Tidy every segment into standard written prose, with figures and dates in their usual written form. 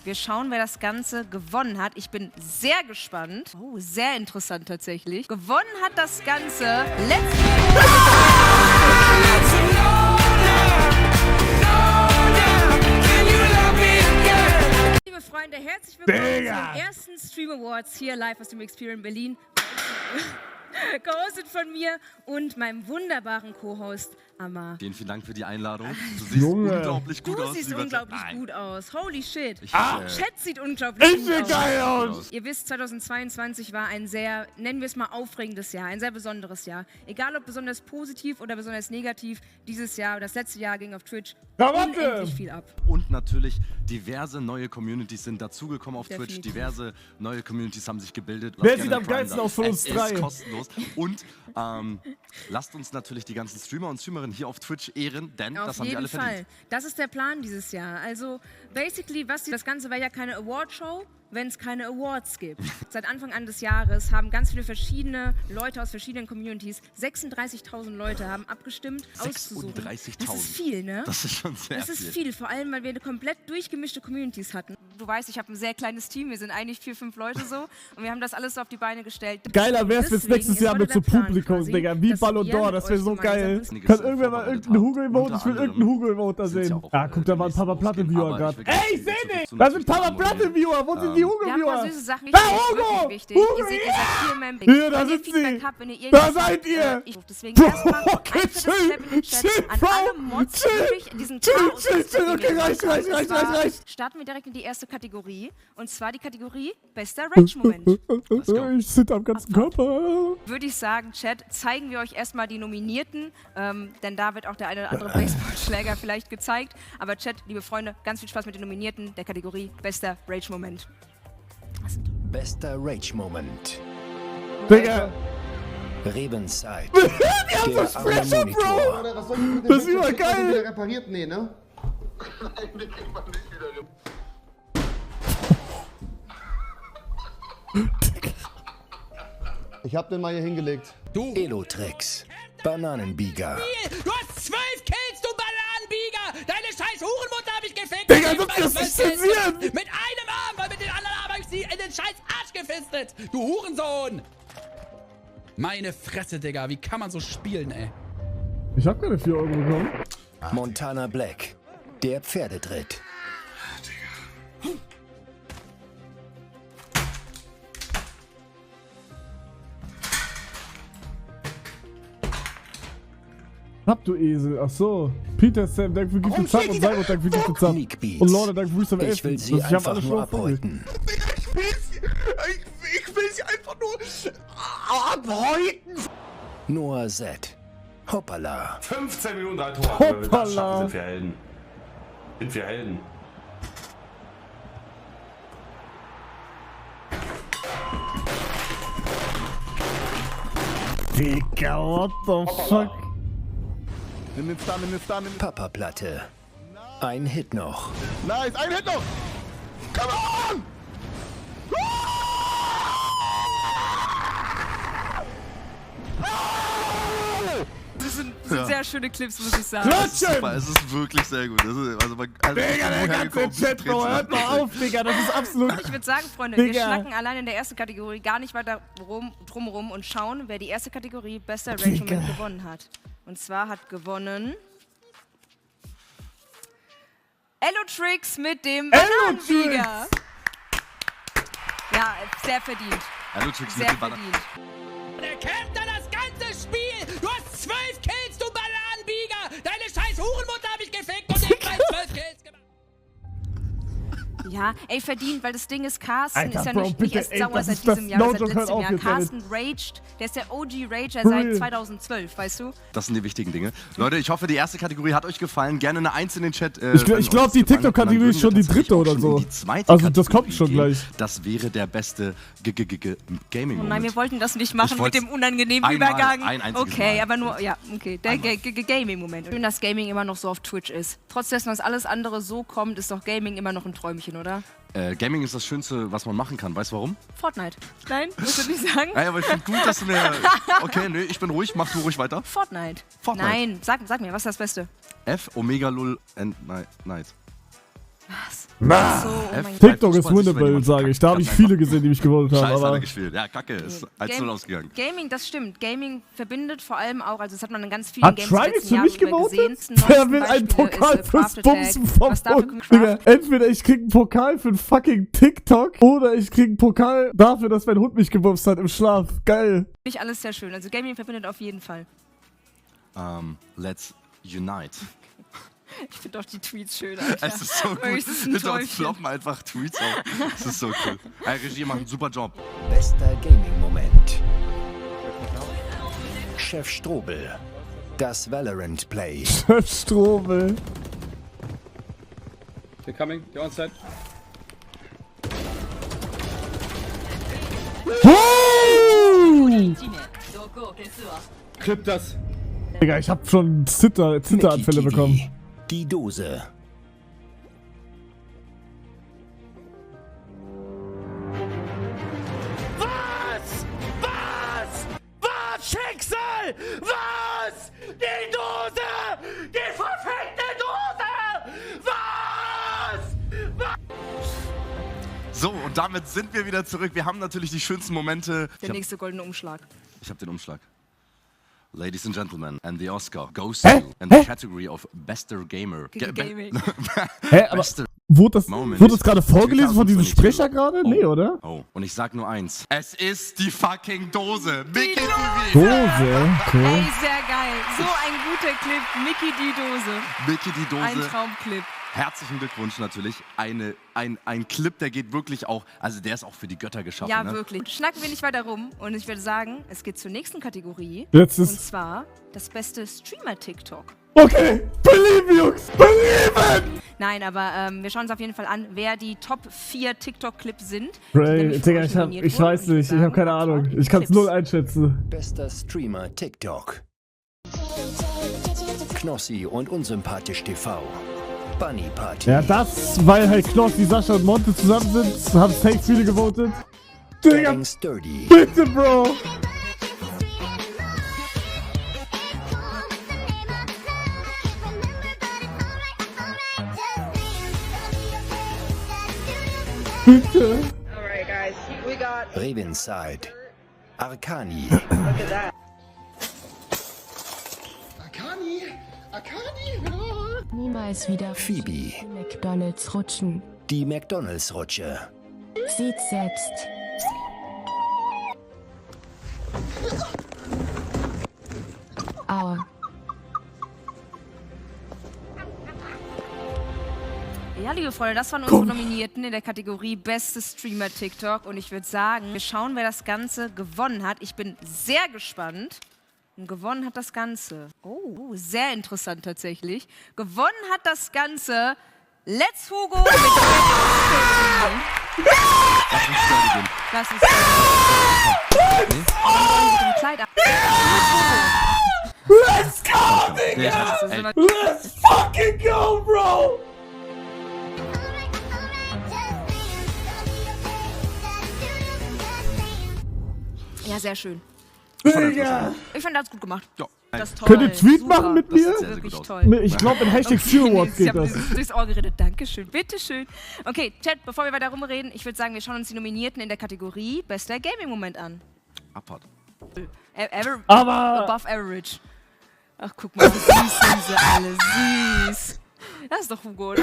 Wir schauen, wer das Ganze gewonnen hat. Ich bin sehr gespannt. Oh, sehr interessant tatsächlich. Gewonnen hat das Ganze Liebe Freunde, herzlich willkommen zum ersten Stream Awards hier live aus dem Experience Berlin. Gehostet von mir und meinem wunderbaren Co-Host Amar. Vielen Dank für die Einladung. Du siehst unglaublich gut aus. Du siehst unglaublich gut aus. Holy shit. Chat sieht unglaublich gut aus. Ich sehe geil aus. Ihr wisst, 2022 war ein sehr, nennen wir es mal, aufregendes Jahr. Ein sehr besonderes Jahr. Egal ob besonders positiv oder besonders negativ. Dieses Jahr, das letzte Jahr ging auf Twitch unendlich viel ab. Und natürlich diverse neue Communities sind dazugekommen auf Definitiv. Twitch. Diverse neue Communities haben sich gebildet. Wer sieht am geilsten aus von uns drei? Ist kostenlos. Und lasst uns natürlich die ganzen Streamer und Streamerinnen hier auf Twitch ehren, denn das haben die alle verdient. Auf jeden Fall. Das ist der Plan dieses Jahr. Also, basically, das Ganze war ja keine Award-Show, wenn es keine Awards gibt. Seit Anfang an des Jahres haben ganz viele verschiedene Leute aus verschiedenen Communities, 36.000 Leute haben abgestimmt, auszusuchen. 36.000. Das ist viel, ne? Das ist schon sehr Das ist viel, vor allem, weil wir eine komplett durchgemischte Communities hatten. Du weißt, ich habe ein sehr kleines Team, wir sind eigentlich 4, 5 Leute so und wir haben das alles so auf die Beine gestellt. Geiler wär's jetzt nächstes Jahr mit so Publikums, Digga, wie Ballon d'Or, das wäre so geil. Kann irgendwer mal irgendeinen Hugo-Emote, ich will irgendeinen Hugo-Emote da sehen. Ah, guck, da war ein Papa Platte-Viewer gerade. Ey, ich seh nicht! Da sind Papa Platte-Viewer, wo sind die Wir haben ein paar Hugo-Viewer? süße Sachen, Da, wirklich Hugo! wichtig. Hugo, Ihr seht hier in meinem Hier, da sind sie! Da seid ihr! Deswegen erstmal Okay, einfach das Step in den Chat an alle Mods, wirklich in diesen Chaos. Chill, okay, reicht. Starten wir direkt in die erste Kategorie und zwar die Kategorie Bester Rage-Moment. Ich sitze am ganzen Körper. Würde ich sagen, Chat, zeigen wir euch erstmal die Nominierten, denn da wird auch der eine oder andere Baseballschläger vielleicht gezeigt. Aber Chat, liebe Freunde, ganz viel Spaß mit den Nominierten der Kategorie Bester Rage-Moment. Bester Rage-Moment. Digga, Rebenside. die haben so Sprecher, Bro! Oder was soll ich mit dem Das ist Bildschirm? immer Kriegt man geil. den wieder repariert? Nee, ne? Nein, den kriegt man nicht wieder repariert. Ich hab den mal hier hingelegt. Elotrix. Bananenbieger. Du hast 12 Kills, du Bananenbieger! Deine scheiß Hurenmutter hab ich gefickt! Digga, Ich das hab ist 12 Kills zensieren. Mit einem Arm, weil mit den anderen Arm hab ich sie in den scheiß Arsch gefistet! Du Hurensohn! Meine Fresse, Digga, wie kann man so spielen, ey? Ich hab keine 4 Euro bekommen. Montana Black. Der Pferdedritt. Hab du Esel, ach so. Peter Sam, danke für Gift Zap und Simon, danke für Gift Zap. Sneak Beats. Und Lorde, danke für Wisdom 11. Ich will sie Ich hab einfach alles nur schon vor mir. abhäuten. Ich will sie einfach nur abhäuten. Noah Z. Hoppala. 15 Minuten 3 Tore. Wenn wir das Hoppala. schaffen, sind wir Helden. Sind wir Helden. Digga, what the fuck? Nimm den Star. Papa Platte. Ein Hit noch. Nice, ein Hit noch! Come on! Das sind sehr schöne Clips, muss ich sagen. Klatschen! Super, es ist wirklich sehr gut. Das ist, also Digga, der ganze Chat, Bro, hört mal auf, Digga, das ist absolut... Ich würde sagen, Freunde, wir Digga. schnacken allein in der ersten Kategorie gar nicht weiter drumherum und schauen, wer die erste Kategorie Bester Rage-Moment gewonnen hat. Und zwar hat gewonnen Elotrix mit dem Elotrix! Bananenbieger. Ja, sehr verdient. Hallo, Tricks mit Sehr dem Banner. verdient. Der kämpft da das ganze Spiel! Du hast 12 Kills, du Bananenbieger! Deine scheiß Hurenmutter hab ich gefickt und nebenbei 12 Kills gemacht! Ja, ey, verdient, weil das Ding ist, Carsten Alter, ist ja Bro, nicht bitte, erst ey, sauer das seit ist das diesem Jahr, seit No-Joke, hört letztem auf Jahr. jetzt Carsten raged, der ist der OG Rager Real. seit 2012, weißt du? Das sind die wichtigen Dinge. Leute, ich hoffe, die erste Kategorie hat euch gefallen. Gerne eine 1 in den Chat. Ich glaube, die TikTok-Kategorie ist schon die dritte oder so. Also, das kommt schon gleich. Das wäre der beste Gaming. Oh nein, wir wollten das nicht machen Ich mit wollt's dem unangenehmen einmal, Übergang. ein einziges Okay, Mal. aber nur, ja, okay, der Gaming-Moment. Schön, dass Gaming immer noch so auf Twitch ist. Trotz dessen, dass alles andere so kommt, ist doch Gaming immer noch ein Träumchen, oder? Gaming ist das Schönste, was man machen kann. Weißt du warum? Fortnite. Nein, musst du nicht sagen? Naja, aber ich finde gut, dass du mir... Okay, nee, ich bin ruhig. Mach du ruhig weiter. Fortnite. Fortnite. Nein, sag mir, was ist das Beste? F, Omega, Lul and Night. Was? TikTok ist winnable, sage ich. Da habe ich viele gesehen, die mich gewotet haben. Scheiße, aber gespielt. Ja, kacke, ist 1-0 ausgegangen. Gaming, das stimmt. Gaming verbindet vor allem auch, also das hat man in ganz vielen Games Trimax für mich gewotet? gesehen. Wer will einen Pokal fürs Bumsen verbunden? Digga, entweder ich krieg einen Pokal für ein fucking TikTok oder ich krieg einen Pokal dafür, dass mein Hund mich gebumst hat im Schlaf. Geil. Nicht alles sehr schön. Also Gaming verbindet auf jeden Fall. Let's unite. Ich finde auch die Tweets schön, Alter. Es ist so gut. Hinter uns floppen einfach Tweets auf. Das ist so cool. Hey, Regie macht einen super Job. Bester Gaming-Moment. Chef Strobel. Das Valorant Play. Chef Strobel. They're coming. They're on side. Clip das. Digga, ich hab schon Zitteranfälle bekommen. Die Dose. Was? Schicksal! Was? Die Dose! Die verfickte Dose! Was? So, und damit sind wir wieder zurück. Wir haben natürlich die schönsten Momente. Der nächste goldene Umschlag. Ich habe den Umschlag. Ladies and Gentlemen, and the Oscar goes to in the category of Bester Gamer. Gaming. Hä, aber wurde das gerade vorgelesen von diesem Sprecher gerade? Nee, oder? Oh, und ich sag nur eins. Es ist die fucking Dose. Mickey TV. Dose, cool. Ey, sehr geil. So ein guter Clip. Mickey die Dose. Mickey die Dose. Ein Traumclip. Herzlichen Glückwunsch natürlich. Ein Clip, der geht wirklich auch, also der ist auch für die Götter geschaffen. Ja, ne? wirklich. Schnacken wir nicht weiter rum und ich würde sagen, es geht zur nächsten Kategorie. Und zwar das beste Streamer-TikTok. Okay, believe Jungs, believe it! Nein, aber wir schauen uns auf jeden Fall an, wer die Top 4 TikTok-Clips sind. Ray, Digga, ich weiß nicht, ich habe keine Ahnung. Ich kann es null einschätzen. Bester Streamer TikTok. Knossi und Unsympathisch TV. Bunny Party. Ja, das, weil halt Knossi, Sascha und Monte zusammen sind, haben safe viele gewotet. Digga, bitte, Bro! Bitte! Alright, guys, we got Revenside. Arcani. Look at that. Niemals wieder Phoebe. McDonalds rutschen. Die McDonalds-Rutsche. Sieht selbst. Aua. Ja, liebe Freunde, das waren unsere Nominierten in der Kategorie Beste Streamer TikTok. Und ich würde sagen, wir schauen, wer das Ganze gewonnen hat. Ich bin sehr gespannt. Und gewonnen hat das Ganze. Oh, sehr interessant tatsächlich. Gewonnen hat das Ganze Let's Hugo mit Lass uns Kleid ab. Let's go, Digga! Let's fucking go, Bro! Ja, sehr schön. Digga! Ich fand, er hat's gut gemacht. Ja. Das ist toll. Könnt ihr Tweet machen mit mir? Das ist wirklich toll. Ich glaube, in Hashtag Zero Awards geht das. Durchs Ohr geredet. Dankeschön. Bitteschön. Okay, Chat, bevor wir weiter rumreden, ich würde sagen, wir schauen uns die Nominierten in der Kategorie Bester Gaming-Moment an. Abfahrt. Aber Above Average. Ach, guck mal, wie süß sind sie alle. Süß. Das ist doch Hugo, oder?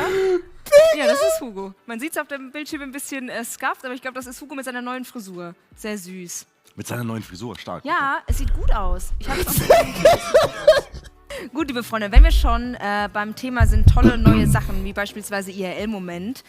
Ja, das ist Hugo. Man sieht es auf dem Bildschirm ein bisschen scuffed, aber ich glaube, das ist Hugo mit seiner neuen Frisur. Sehr süß. Mit seiner neuen Frisur, stark. Ja, es sieht gut aus. Ich habe es auch Gut, liebe Freunde, wenn wir schon beim Thema sind, tolle neue Sachen, wie beispielsweise IRL-Moment,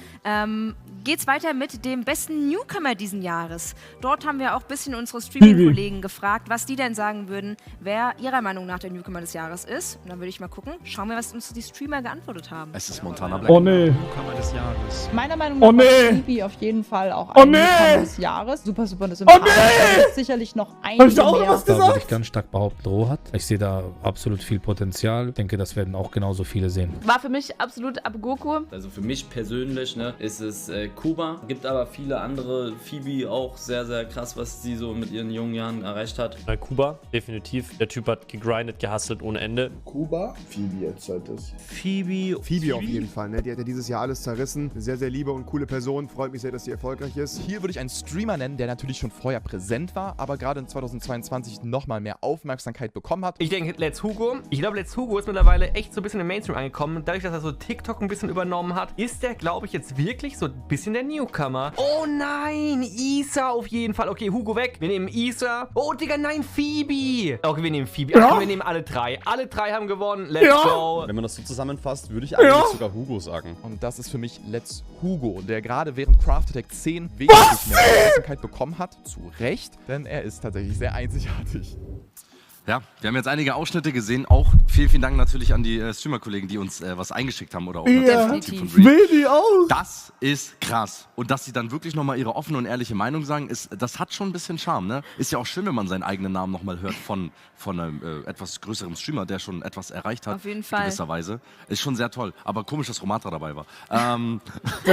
geht's weiter mit dem besten Newcomer diesen Jahres. Dort haben wir auch ein bisschen unsere Streaming-Kollegen gefragt, was die denn sagen würden, wer ihrer Meinung nach der Newcomer des Jahres ist. Und dann würde ich mal gucken, schauen wir, was uns die Streamer geantwortet haben. Es ist Montana Black. Oh nee. Newcomer des Jahres. Meiner Meinung nach nee. Phoebe auf jeden Fall auch Oh ein nee. Newcomer des Jahres. Super, super sympathisch. Oh nee. Sicherlich noch Hab ich da einige auch noch mehr. was Da würde ich gesagt? ganz stark behaupten, Rohat. Ich sehe da absolut viel Potenzial Potenzial. Ich denke, das werden auch genauso viele sehen. War für mich absolut Abugoku. Also für mich persönlich, ne, ist es Kuba. Gibt aber viele andere. Phoebe auch sehr, sehr krass, was sie so mit ihren jungen Jahren erreicht hat. Kuba, definitiv. Der Typ hat gegrindet, gehustelt ohne Ende. Kuba? Phoebe jetzt halt das. Phoebe Phoebe auf jeden Fall, ne? Die hat ja dieses Jahr alles zerrissen. Eine sehr, sehr liebe und coole Person. Freut mich sehr, dass sie erfolgreich ist. Hier würde ich einen Streamer nennen, der natürlich schon vorher präsent war, aber gerade in 2022 nochmal mehr Aufmerksamkeit bekommen hat. Ich denke, Let's Hugo. Ich glaube, Let's Hugo ist mittlerweile echt so ein bisschen im Mainstream angekommen. Dadurch, dass er so TikTok ein bisschen übernommen hat, ist der, glaube ich, jetzt wirklich so ein bisschen der Newcomer. Oh nein, Isa auf jeden Fall. Okay, Hugo weg. Wir nehmen Isa. Oh, Digga, nein, Phoebe. Okay, wir nehmen Phoebe. Ja. Ach, wir nehmen alle drei. Alle drei haben gewonnen. Let's go. Wenn man das so zusammenfasst, würde ich eigentlich sogar Hugo sagen. Und das ist für mich Let's Hugo, der gerade während Craft Attack 10 wesentlich mehr Aufmerksamkeit bekommen hat. Zu Recht, denn er ist tatsächlich sehr einzigartig. Ja, wir haben jetzt einige Ausschnitte gesehen. Auch vielen, vielen Dank natürlich an die Streamer-Kollegen, die uns was eingeschickt haben. Oder auch das Team von Reed. Das ist krass. Und dass sie dann wirklich nochmal ihre offene und ehrliche Meinung sagen, das hat schon ein bisschen Charme, ne? Ist ja auch schön, wenn man seinen eigenen Namen nochmal hört von einem etwas größeren Streamer, der schon etwas erreicht hat. Auf jeden Fall. In gewisser Weise. Ist schon sehr toll. Aber komisch, dass Romatra dabei war. Ja,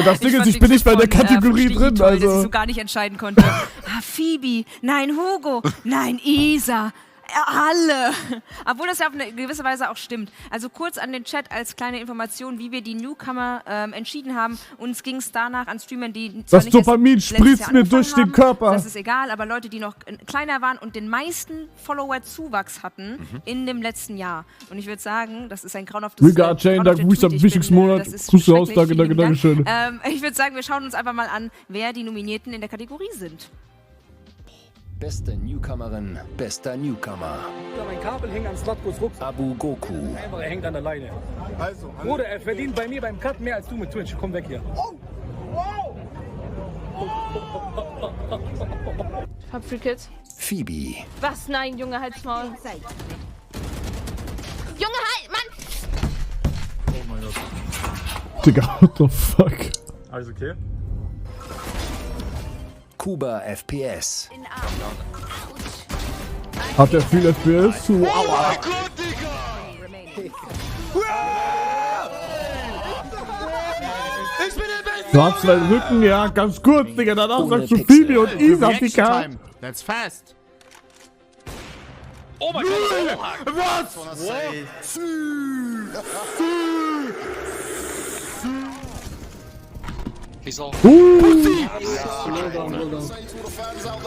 das Ding ist, ich bin nicht bei der Kategorie drin. Toll, dass ich so gar nicht entscheiden konnte. Phoebe, nein, Hugo, nein, Isa. Alle. Obwohl das ja auf eine gewisse Weise auch stimmt. Also kurz an den Chat als kleine Information, wie wir die Newcomer entschieden haben. Uns ging es danach an Streamern, die das Dopamin spritzt mir durch den Körper. Das ist egal, aber Leute, die noch kleiner waren und den meisten Follower-Zuwachs hatten in dem letzten Jahr. Und ich würde sagen, das ist ein grauenhaftes Regard Jane, danke, Grüße am wichtigsten Monat. Grüße aus, danke schön. Ich würde sagen, wir schauen uns einfach mal an, wer die Nominierten in der Kategorie sind. Beste Newcomerin, bester Newcomer. Ja, mein Kabel hängt an Slatkos Rucksack. Abugoku. Einfach, er hängt an der Leine. Also, Bruder, er verdient bei mir beim Cut mehr als du mit Twitch. Komm weg hier. Oh! Wow! Hab Free Kids. Phoebe. Was? Nein, Junge, halt's Maul. Junge, halt, Mann! Oh mein Gott. Digga, what the fuck? Alles okay? Kuba FPS. Hat er viel FPS? Aua! Du hast deinen Rücken, ja, ganz kurz, Digga. Danach sagst du Phoebe und Isa, Digga. That's fast. Oh mein Gott! Was?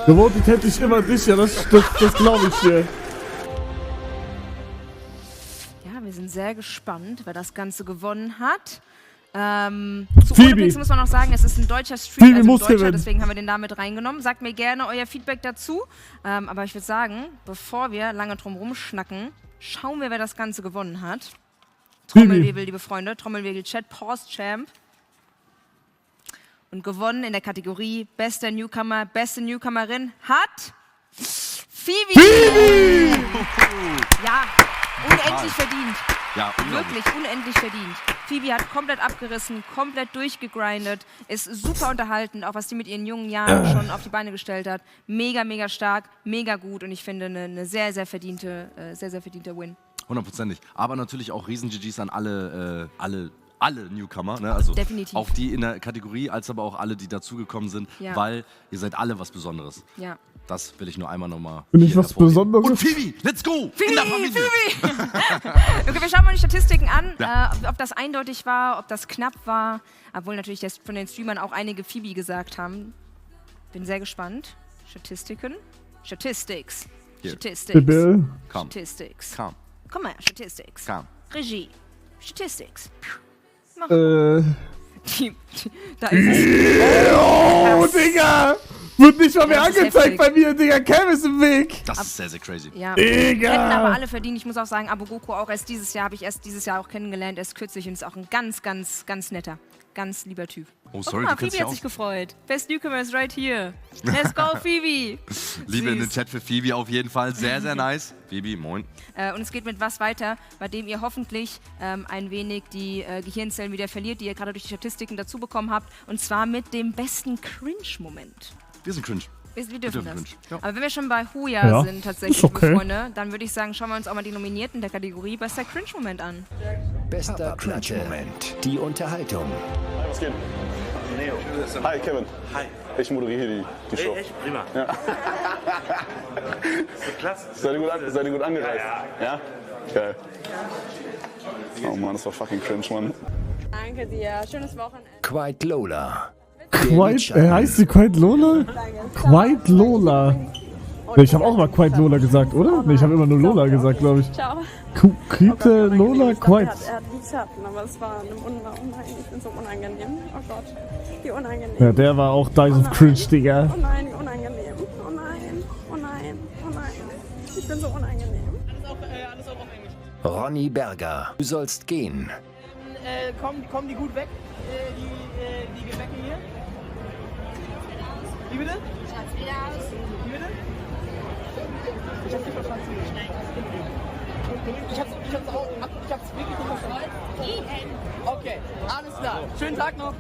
Gewohnt, ich hätte ich immer dich, ja, das glaube ich dir. Ja, wir sind sehr gespannt, wer das Ganze gewonnen hat. Zu Phoebe muss man noch sagen, es ist ein deutscher Stream, also ein Deutscher, deswegen haben wir den da mit reingenommen. Sagt mir gerne euer Feedback dazu. Aber ich würde sagen, bevor wir lange drum rumschnacken, schauen wir, wer das Ganze gewonnen hat. Trommelwirbel, liebe Freunde, Trommelwirbel, Chat, Pause Champ. Und gewonnen in der Kategorie Bester Newcomer, beste Newcomerin hat Phoebe! Ja, unendlich verdient. Ja, wirklich unendlich verdient. Phoebe hat komplett abgerissen, komplett durchgegrindet, ist super unterhalten, auch was sie mit ihren jungen Jahren schon auf die Beine gestellt hat. Mega, mega stark, mega gut und ich finde eine sehr, sehr verdiente Win. 100%. Aber natürlich auch Riesen-GGs an alle Newcomer, ne? Also definitiv. Auch die in der Kategorie, als aber auch alle, die dazugekommen sind, weil ihr seid alle was Besonderes. Ja. Das will ich nur einmal nochmal. Bin ich was Besonderes? Und Phoebe, let's go! Phoebe, in der Familie! Phoebe. Okay, wir schauen mal die Statistiken an, ob das eindeutig war, ob das knapp war. Obwohl natürlich von den Streamern auch einige Phoebe gesagt haben. Bin sehr gespannt. Statistiken. Statistics. Statistics. Statistics. Komm mal, Statistics. Regie. Statistics. Da ist es. Oh, Digga! Wird nicht mal mehr angezeigt bei mir, Digga. Cam ist im Weg. Das ist sehr, sehr crazy. Ja. Digga! Hätten aber alle verdient. Ich muss auch sagen, Abugoku auch erst dieses Jahr, habe ich erst dieses Jahr auch kennengelernt, erst kürzlich. Und ist auch ein ganz, ganz, ganz netter, ganz lieber Typ. Oh, sorry, guck mal, Phoebe hat sich gefreut. Best Newcomer is right here. Let's go, Phoebe. Liebe in den Chat für Phoebe auf jeden Fall. Sehr, sehr nice. Phoebe, moin. Und es geht mit was weiter, bei dem ihr hoffentlich ein wenig die Gehirnzellen wieder verliert, die ihr gerade durch die Statistiken dazu bekommen habt. Und zwar mit dem besten Cringe-Moment. Wir sind cringe. Wir dürfen das. Ja. Aber wenn wir schon bei Huya sind, tatsächlich, ist okay. liebe Freunde, dann würde ich sagen, schauen wir uns auch mal die Nominierten der Kategorie Bester Cringe-Moment an. Bester Cringe-Moment. Die Unterhaltung. Hi, was geht? Neo. Hi, Kevin. Hi. Ich moderiere hier die Show. Echt? Prima. Ja. Klasse. Seid ihr gut angereist? Ja. Geil. Oh Mann, das war fucking cringe, Mann. Danke dir. Schönes Wochenende. Quiet Lola. Heißt sie Quiet Lola? Quiet Lola. Ich habe auch mal Quiet Lola gesagt, oder? Nee, ich habe immer nur Lola gesagt, glaube ich. Ciao. Quiete Lola? Quiet. Er hat nichts hatten, aber es war ich bin so unangenehm. Oh Gott, wie unangenehm. Ja, der war auch Dice of Cringe, Digga. Oh nein, wie unangenehm. Oh nein, oh nein, oh nein. Ich bin so unangenehm. Alles auch auf Englisch. Ronny Berger. Du sollst gehen. Kommen die gut weg? Die Gebäcke hier? Wie bitte? Wie bitte? Ich hab's nicht verstanden. Ich hab's wirklich nicht verstanden. Okay, alles klar. Schönen Tag noch.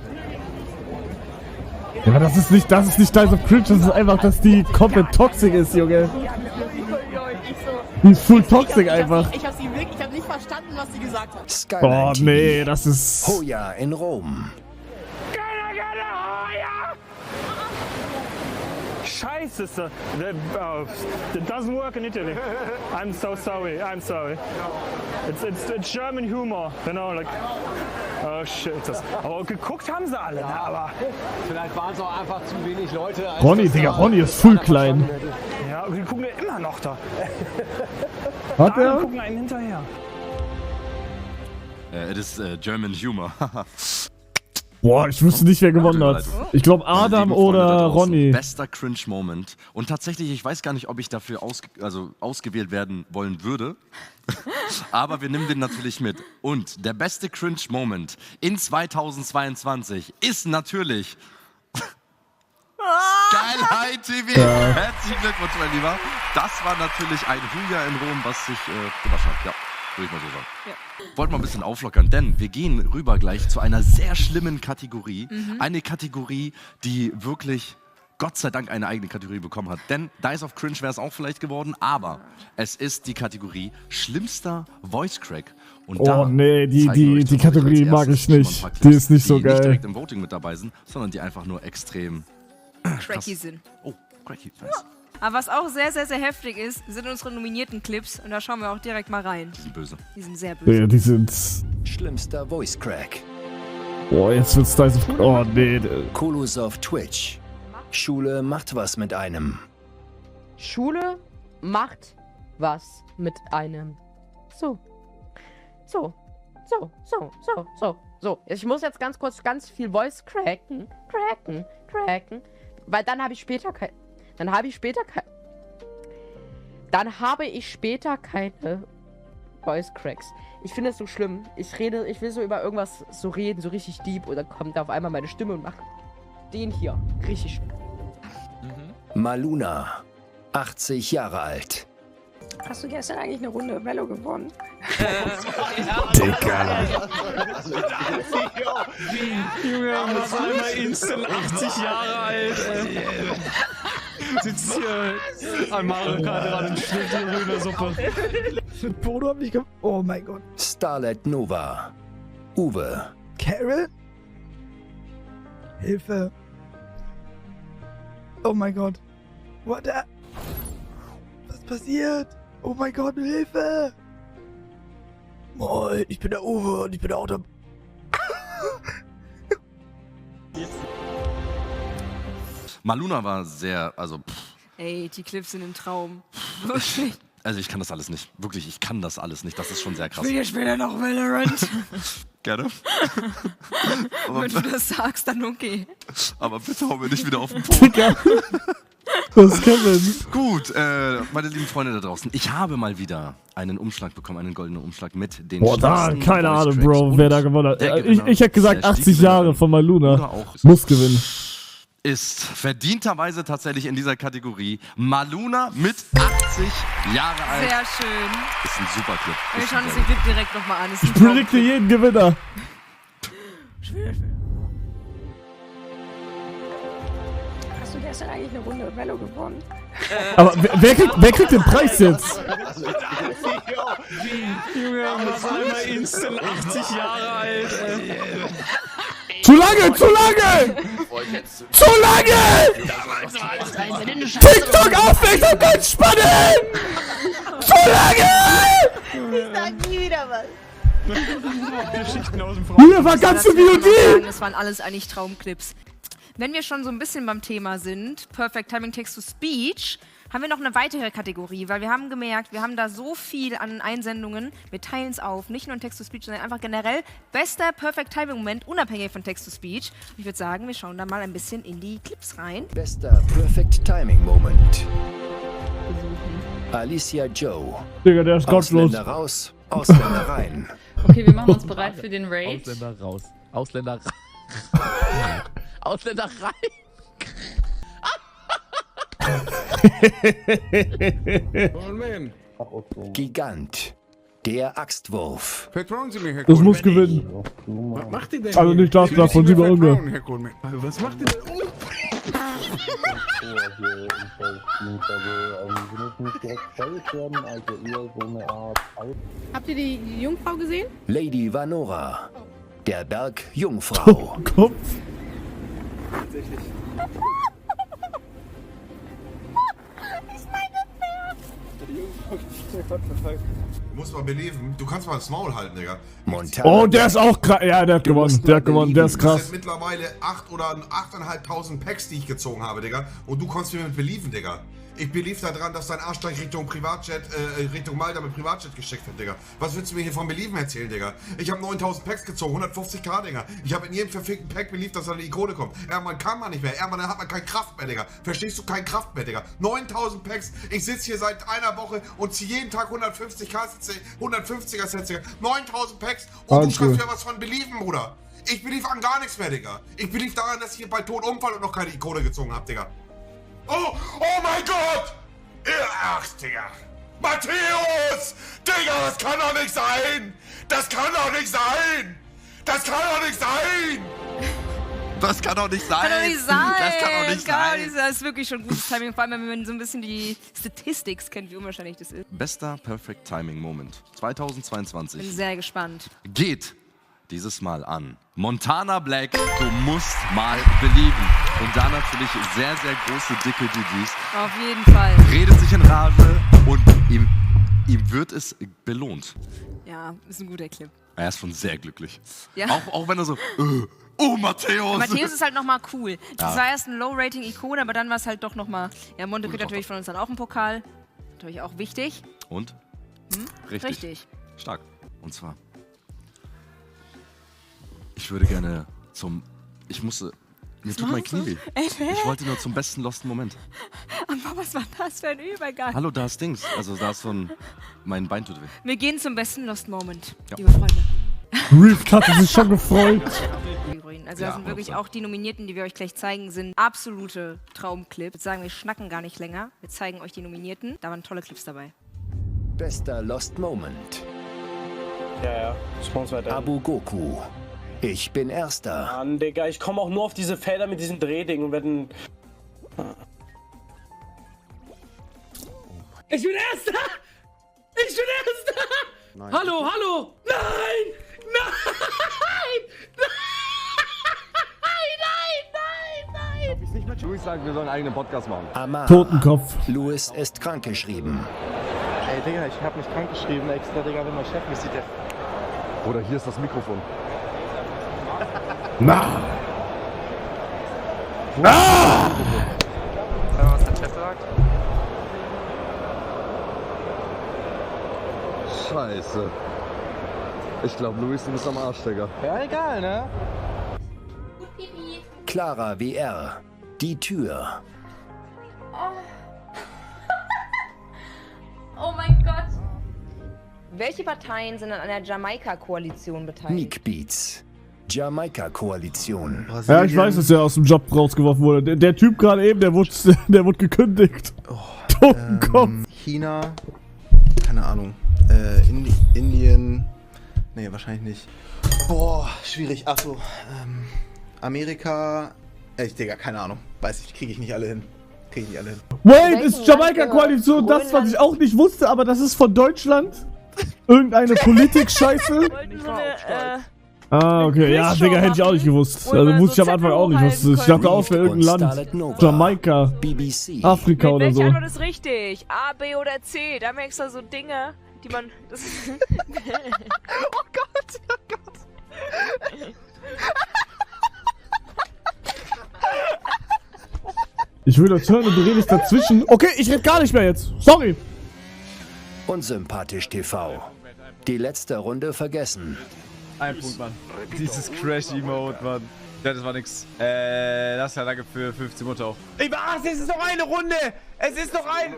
Ja, aber das ist nicht Dice of Cringe, das ist einfach, dass die komplett toxisch ist, Junge. Die ist full toxic einfach. Ich hab nicht verstanden, was sie gesagt hat. Skyline Oh nee, das ist... Hoya in Rom. Scheiße, it doesn't work in Italy. I'm so sorry. It's German humor, you know, like. Oh shit. Aber geguckt haben sie alle, aber. Vielleicht waren es auch einfach zu wenig Leute. Ronny, Digga, Ronny ist full klein. Ja, wir gucken ja immer noch da. Hat Wir er? gucken einen hinterher. It is German Humor. Boah, ich wüsste nicht, wer gewonnen hat. Ich glaube Adam oder Ronny. Bester Cringe-Moment. Und tatsächlich, ich weiß gar nicht, ob ich dafür ausgewählt werden wollen würde. Aber wir nehmen den natürlich mit. Und der beste Cringe-Moment in 2022 ist natürlich... Geilheit TV! Ja. Herzlichen Glückwunsch, mein Lieber. Das war natürlich ein Huya in Rom, was sich gewaschen hat. Ja, würde ich mal so sagen. Ja. Wollten wir ein bisschen auflockern, denn wir gehen rüber gleich zu einer sehr schlimmen Kategorie. Eine Kategorie, die wirklich, Gott sei Dank, eine eigene Kategorie bekommen hat. Denn Dice of Cringe wäre es auch vielleicht geworden, aber es ist die Kategorie schlimmster Voice Crack. Und Oh nee, die Kategorie mag ich nicht. Die ist nicht so die nicht geil. direkt im Voting mit dabei sind, sondern die einfach nur extrem Cracky sind. Oh, cracky, nice. Aber was auch sehr, sehr, sehr heftig ist, sind unsere nominierten Clips. Und da schauen wir auch direkt mal rein. Die sind böse. Die sind sehr böse. Ja, die sind... Schlimmster Voice Crack. Boah, jetzt wird's Dice of... Oh nee. Kolos auf Twitch. Schule macht was mit einem. Schule macht was mit einem. So. Ich muss jetzt ganz kurz ganz viel Voice cracken. Weil dann habe ich später keine Voice Cracks. Ich finde es so schlimm. Ich will so über irgendwas so reden, so richtig deep, und dann kommt da auf einmal meine Stimme und macht den hier richtig. Maluna. 80 Jahre alt. Hast du gestern eigentlich eine Runde Velo gewonnen? Digga. Junge, was war immer instant 80 Jahre alt, ey. Sitzt hier an Mario Kart ran und schlägt die Rühnersuppe. Bodo hab ich oh mein Gott. Starlet Nova. Uwe. Carol? Hilfe. Oh mein Gott. What the... Was passiert? Oh mein Gott, Hilfe! Moin, ich bin der Uwe und ich bin der Auto. Maluna war sehr, also... Ey, die Clips sind ein Traum. Wirklich. Also ich kann das alles nicht. Wirklich, ich kann das alles nicht. Das ist schon sehr krass. Ich will ja später noch Valorant. Gerne. Wenn du das sagst, dann okay. Aber bitte hau mir nicht wieder auf den Po. Das ist Kevin. Gut, meine lieben Freunde da draußen. Ich habe mal wieder einen Umschlag bekommen, einen goldenen Umschlag mit den Boah, da, schlimmsten keine Voice Ahnung, Cracks. Bro, wer da gewonnen hat. Gewinner, Ich hätte gesagt 80 Jahre von Maluna. Muss gewinnen. Ist verdienterweise tatsächlich in dieser Kategorie Maluna mit 80 Jahre alt. Sehr schön. Ist ein super Clip. Wir schauen uns den Clip direkt nochmal an. Ich predikte jeden Gewinner. Hast hast du gestern eigentlich eine Runde Velo gewonnen? Aber wer kriegt den Preis jetzt? Junge, was einmal instant 80 Jahre alt, ey. Zu lange! Zu lange! Zu lange! TikTok-Aufmerksamkeitsspanne! Zu lange! Ich sag nie wieder was. Hier war ganze VOD! Das waren alles eigentlich Traumclips. Wenn wir schon so ein bisschen beim Thema sind, Perfect Timing Text-to-Speech, haben wir noch eine weitere Kategorie, weil wir haben gemerkt, wir haben da so viel an Einsendungen, wir teilen es auf, nicht nur in Text-to-Speech, sondern einfach generell bester Perfect Timing Moment, unabhängig von Text-to-Speech. Ich würde sagen, wir schauen da mal ein bisschen in die Clips rein. Bester Perfect Timing Moment. Alicia Joe. Digga, der ist gottlos. Ausländer raus, Ausländer rein. Okay, wir machen uns bereit für den Raid. Ausländer raus. Ausländer rein. Ausländer rein. Gigant. Der Axtwurf. Vertrauen Sie mir, Herr Das muss gewinnen. Was macht ihr denn? Also nicht das da von 7 Euro. Was macht ihr denn? Habt ihr die Jungfrau gesehen? Lady Vanora. Der Berg Jungfrau. Kopf. Tatsächlich. Du musst mal belieben, du kannst mal das Maul halten, Digga. Oh, der ist auch krass. Ja, der hat gewonnen. Der hat gewonnen. Der ist Das krass. sind mittlerweile 8 oder 8.500 Packs, die ich gezogen habe, Digga. Und du konntest mir mit believen, Digga. Ich belief daran, dass dein Arschteig Richtung Privatjet, Richtung Malta mit Privatjet geschickt hat, Digga. Was willst du mir hier von Believen erzählen, Digga? Ich habe 9.000 Packs gezogen, 150k, Digga. Ich habe in jedem verfickten Pack beliebt, dass da eine Ikone kommt. Irgendwann kann man nicht mehr. Irgendwann hat man keine Kraft mehr, Digga. Verstehst du? Keine Kraft mehr, Digga. 9.000 Packs. Ich sitze hier seit einer Woche und ziehe jeden Tag 150er Sets, Digga. 9.000 Packs und du schreibst mir was von Believen, Bruder. Ich belief an gar nichts mehr, Digga. Ich belief daran, dass ich hier bei Tod umfall und noch keine Ikone gezogen habe, Digga. Oh mein Gott! Ach, Digga. Matthäus! Digga, das kann doch nicht sein! Das kann doch nicht sein! Das kann doch nicht sein! Das kann doch nicht sein! Kann doch nicht sein! Das kann doch nicht sein! Das ist wirklich schon gutes Timing, vor allem wenn man so ein bisschen die Statistics kennt, wie unwahrscheinlich das ist. Bester Perfect Timing Moment 2022. Bin sehr gespannt. Geht dieses Mal an Montana Black, du musst mal belieben. Und da natürlich sehr, sehr große, dicke GGs. Auf jeden Fall. Redet sich in Rage und ihm wird es belohnt. Ja, ist ein guter Clip. Er ist schon sehr glücklich. Ja. Auch wenn er so, oh Matthäus. Matthäus ist halt nochmal cool. Das Ja. war erst ein Low-Rating-Ikone, aber dann war es halt doch nochmal. Ja, Monte kriegt natürlich von uns dann auch einen Pokal. Natürlich auch wichtig. Und? Hm? Richtig. Stark. Und zwar, ich würde gerne mir tut mein Knie weh. Ich wollte nur zum besten Lost Moment. Aber was war das für ein Übergang? Hallo, da ist Dings. Also da ist so mein Bein tut weh. Wir gehen zum besten Lost Moment, Ja. liebe Freunde. Reef hatte sich schon gefreut. Also Ja, das sind wirklich 100%. auch die Nominierten, die wir euch gleich zeigen, sind absolute Traumclips. Ich würde sagen, wir schnacken gar nicht länger. Wir zeigen euch die Nominierten. Da waren tolle Clips dabei. Bester Lost Moment. Ja. Sponsor Abu Goku. Ich bin Erster. Mann, Digga, ich komme auch nur auf diese Felder mit diesem Drehding und werden. Ich bin Erster! Ich bin Erster! Nein. Hallo, hallo! Nein! Louis sagt, wir sollen einen eigenen Podcast machen. Amar. Totenkopf. Louis ist krankgeschrieben. Ey, Digga, ich hab mich krank geschrieben extra, Digga, wenn mein Chef mich sieht, der. Oder hier ist das Mikrofon. Na! Was der Chef sagt? Scheiße. Ich glaube, Louis, du bist am Arsch, Digga. Ja, egal, ne? Clara WR. Die Tür. Oh mein Gott. Welche Parteien sind an einer Jamaika-Koalition beteiligt? Nick Beats. Jamaika-Koalition. Ja, ich weiß, dass er aus dem Job rausgeworfen wurde. Der Typ gerade eben, der wurde gekündigt. Totenkopf. China. Keine Ahnung. Indien. Nee, wahrscheinlich nicht. Boah, schwierig. Achso. Amerika. Echt, Digga, keine Ahnung. Weiß ich, kriege ich nicht alle hin. Wait, ist Jamaika-Koalition das, was ich auch nicht wusste, aber das ist von Deutschland? Irgendeine Politik-Scheiße? Ah, okay. Ja, Digga, hätte ich auch nicht gewusst. Also wusste ich am Anfang auch nicht. Ich dachte auch, für irgendein Land. Jamaika. Afrika oder so. Welche Antwort ist richtig? A, B oder C? Da haben wir extra so Dinge, die man... Das Oh Gott, oh Gott. Ich will das hören und du redest dazwischen. Okay, ich red gar nicht mehr jetzt. Sorry. Unsympathisch TV. Die letzte Runde vergessen. Ein Punkt, Mann. Dieses Crash-Emote, Mann. Ja, das war nix. Das ist ja danke für 15 Mutter auch. Ey, was? Es ist noch eine Runde! Es ist noch ein...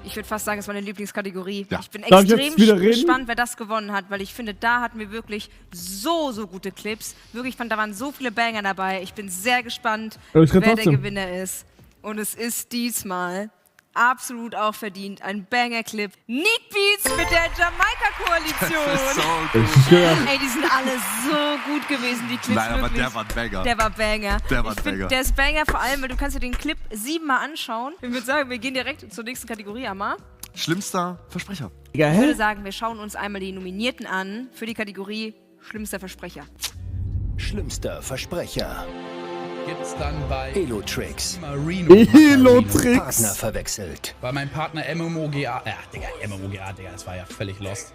Ich würde fast sagen, es war meine Lieblingskategorie. Ja. Ich bin Darf ich extrem jetzt wieder reden? gespannt, wer das gewonnen hat, weil ich finde, da hatten wir wirklich so gute Clips. Wirklich, ich fand, da waren so viele Banger dabei. Ich bin sehr gespannt, wer der Gewinner ist. Und es ist diesmal absolut auch verdient ein Banger-Clip. Neat Beats mit der Jamaika-Koalition. Ey, die sind alle so gut gewesen, die Clips. Nein, aber wirklich. der war ein Banger. Der war Banger. Der war ein Banger. Der ist Banger vor allem, weil du kannst dir den Clip 7-mal anschauen. Ich würde sagen, wir gehen direkt zur nächsten Kategorie, Amar. Schlimmster Versprecher. Ich würde sagen, wir schauen uns einmal die Nominierten an für die Kategorie Schlimmster Versprecher. Schlimmster Versprecher. Gibt's dann bei Elotrix. Elotrix. Partner verwechselt. Bei meinem Partner MMOGA. Digga, das war ja völlig lost.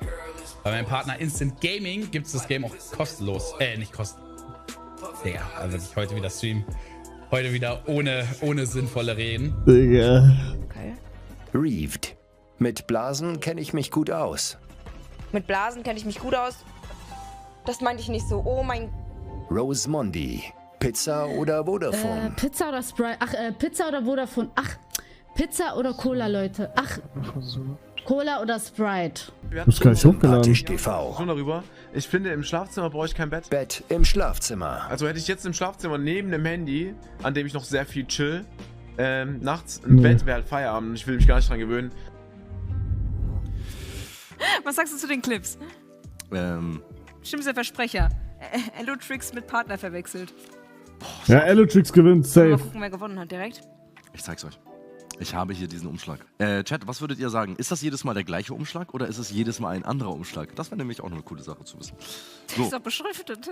Bei meinem Partner Instant Gaming gibt's das Game auch kostenlos. Nicht kostenlos. Digga, also ich heute wieder streamen. Heute wieder ohne sinnvolle Reden. Digga. Okay. Reeved. Mit Blasen kenne ich mich gut aus. Mit Blasen kenne ich mich gut aus. Das meinte ich nicht so. Oh mein... Rosemondi. Pizza oder Vodafone? Pizza oder Sprite? Ach, Pizza oder Vodafone? Ach, Pizza oder Cola, Leute? Ach, Cola oder Sprite? Das kann ich hochgeladen. TV. Schon darüber. Ich finde, im Schlafzimmer brauche ich kein Bett. Bett im Schlafzimmer. Also hätte ich jetzt im Schlafzimmer neben dem Handy, an dem ich noch sehr viel chill, nachts im Bett wäre halt Feierabend und ich will mich gar nicht dran gewöhnen. Was sagst du zu den Clips? Schlimmster Versprecher. Elotrix mit Partner verwechselt. Ja, Elotrix gewinnt, safe. Mal gucken, wer gewonnen hat, direkt. Ich zeig's euch. Ich habe hier diesen Umschlag. Chat, was würdet ihr sagen? Ist das jedes Mal der gleiche Umschlag oder ist es jedes Mal ein anderer Umschlag? Das wäre nämlich auch eine coole Sache zu wissen. So. Ist doch beschriftet.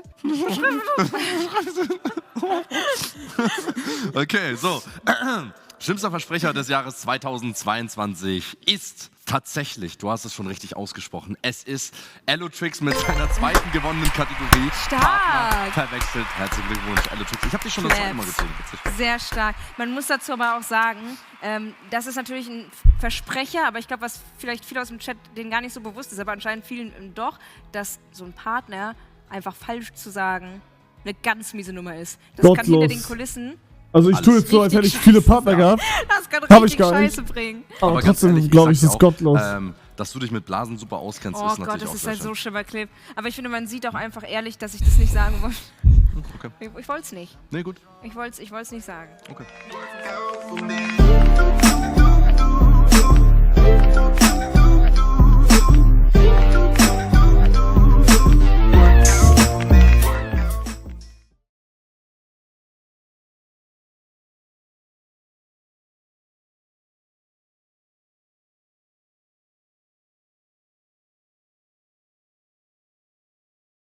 Okay, so. Schlimmster Versprecher des Jahres 2022 ist tatsächlich, du hast es schon richtig ausgesprochen, es ist Elotrix mit seiner zweiten gewonnenen Kategorie. Stark! Partner verwechselt. Herzlichen Glückwunsch, Elotrix. Ich habe dich schon das zweite Mal gezogen. Sehr stark. Man muss dazu aber auch sagen, das ist natürlich ein Versprecher, aber ich glaube, was vielleicht viele aus dem Chat denen gar nicht so bewusst ist, aber anscheinend vielen doch, dass so ein Partner einfach falsch zu sagen eine ganz miese Nummer ist. Das kann hinter den Kulissen... Also ich tue jetzt so, als hätte ich viele Partner gehabt. Das kann Hab ich richtig gar nicht. Scheiße bringen. Aber trotzdem, glaube ich, ist es gottlos. Dass du dich mit Blasen super auskennst, Oh ist Gott, natürlich das auch ist sehr halt so schön. schlimmer Clip. Aber ich finde, man sieht auch einfach ehrlich, dass ich das nicht sagen wollte. Okay. Ich wollte es nicht. Nee, gut. Ich wollte es nicht sagen. Okay.